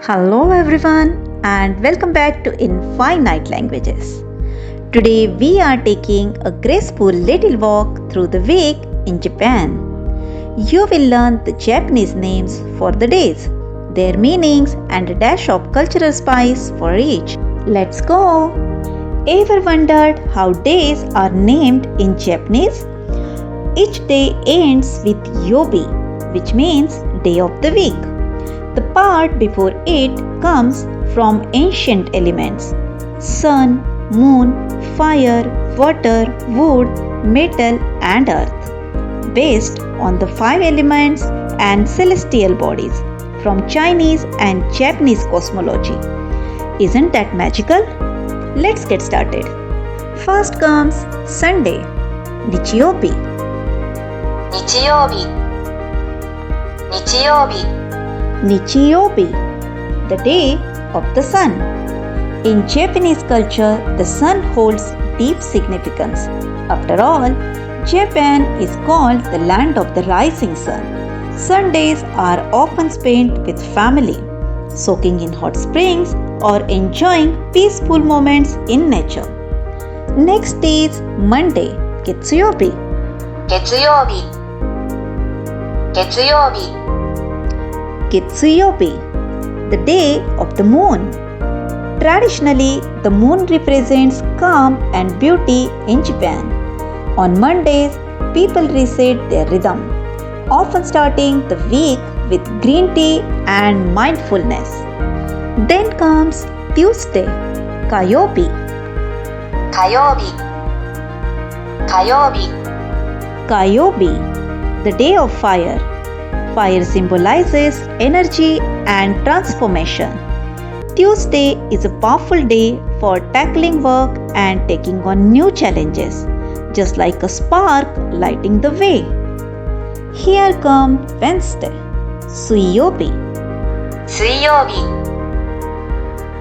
Hello everyone and welcome back to Infinite Languages. Today we are taking a graceful little walk through the week in Japan. You will learn the Japanese names for the days, their meanings and a dash of cultural spice for each. Let's go! Ever wondered how days are named in Japanese? Each day ends with yobi, which means day of the week. The part before it comes from ancient elements: sun, moon, fire, water, wood, metal, and earth, based on the 5 elements and celestial bodies from Chinese and Japanese cosmology. Isn't that magical? Let's get started. First comes Sunday, Nichiyobi. 日曜日日曜日 Nichiyobi, the day of the sun. In Japanese culture, the sun holds deep significance. After all, Japan is called the land of the rising sun. Sundays are often spent with family, soaking in hot springs or enjoying peaceful moments in nature. Next is Monday, Getsuyobi. 月曜日月曜日 Getsuyobi, the day of the moon. Traditionally, the moon represents calm and beauty in Japan. On Mondays, people reset their rhythm, often starting the week with green tea and mindfulness. Then comes Tuesday, Kayobi. 火曜日火曜日 Kayobi, the day of fire. Fire symbolizes energy and transformation. Tuesday is a powerful day for tackling work and taking on new challenges, just like a spark lighting the way. Here comes Wednesday, Suiyobi. 水曜日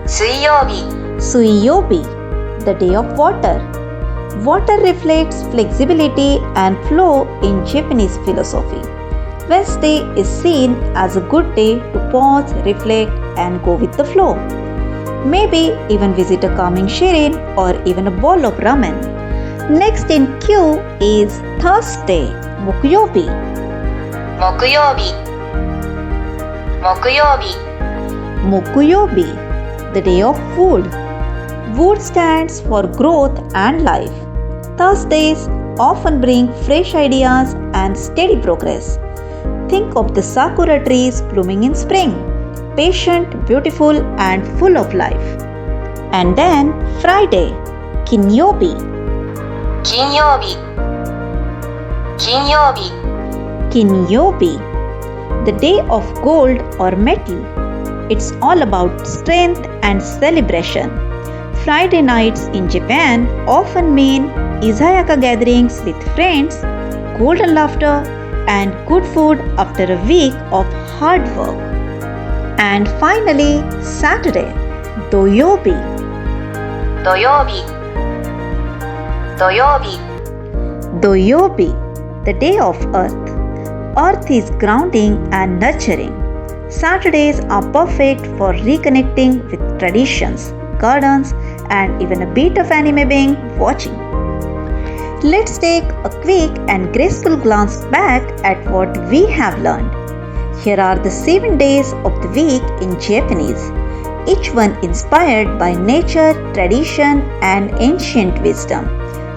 水曜日 Suiyobi, the day of water. Water reflects flexibility and flow in Japanese philosophy. Wednesday is seen as a good day to pause, reflect, and go with the flow. Maybe even visit a calming shrine or even a bowl of ramen. Next in queue is Thursday, Mokuyobi. 木曜日木曜日 Mokuyobi, the day of wood. Wood stands for growth and life. Thursdays often bring fresh ideas and steady progress. Think of the sakura trees blooming in spring, patient, beautiful, and full of life. And then Friday, Kinyobi. 金曜日金曜日 Kinyobi, the day of gold or metal. It's all about strength and celebration. Friday nights in Japan often mean izayaka gatherings with friends, golden laughter, and good food after a week of hard work. And finally, Saturday, Doyobi. 土曜日土曜日 Doyobi, the day of earth. Earth is grounding and nurturing. Saturdays are perfect for reconnecting with traditions, gardens, and even a bit of anime being watching. Let's take a quick and graceful glance back at what we have learned. Here are the 7 days of the week in Japanese, each one inspired by nature, tradition, and ancient wisdom.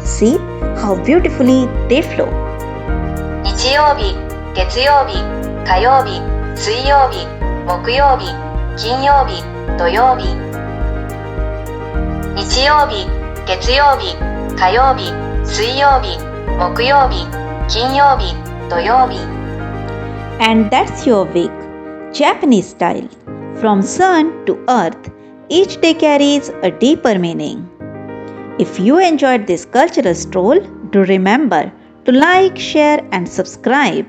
See how beautifully they flow. 日曜日月曜日火曜日水曜日木曜日金曜日土曜日日曜日月曜日火曜日水曜日木曜日金曜日土曜日 And that's your week, Japanese style. From sun to earth, each day carries a deeper meaning. If you enjoyed this cultural stroll, do remember to like, share, and subscribe.